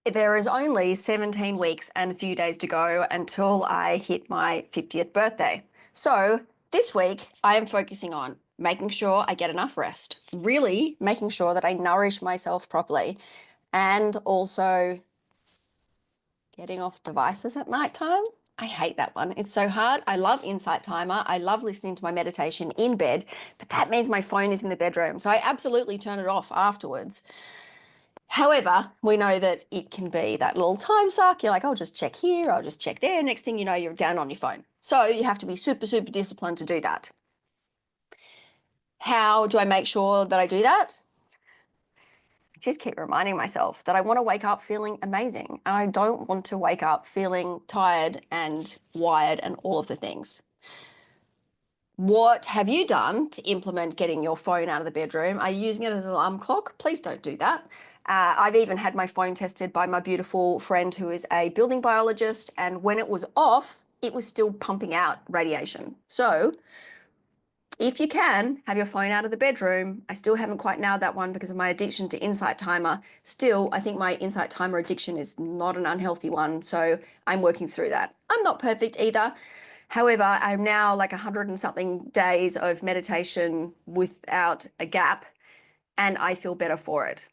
There is only 17 weeks and a few days to go until I hit my 50th birthday. So this week I am focusing on making sure I get enough rest, really making sure that I nourish myself properly, and also getting off devices at nighttime. I hate that one. It's so hard. I love Insight Timer. I love listening to my meditation in bed, but that means my phone is in the bedroom. So I absolutely turn it off afterwards. However, we know that it can be that little time suck. You're like, I'll just check here, I'll just check there. Next thing you know, you're down on your phone. So you have to be super, super disciplined to do that. How do I make sure that I do that? I just keep reminding myself that I want to wake up feeling amazing, and I don't want to wake up feeling tired and wired and all of the things. What have you done to implement getting your phone out of the bedroom? Are you using it as an alarm clock? Please don't do that. I've even had my phone tested by my beautiful friend who is a building biologist, and when it was off, it was still pumping out radiation. So if you can, have your phone out of the bedroom. I still haven't quite nailed that one because of my addiction to Insight Timer. Still, I think my Insight Timer addiction is not an unhealthy one, so I'm working through that. I'm not perfect either. However, I'm now like 100 and something days of meditation without a gap, and I feel better for it.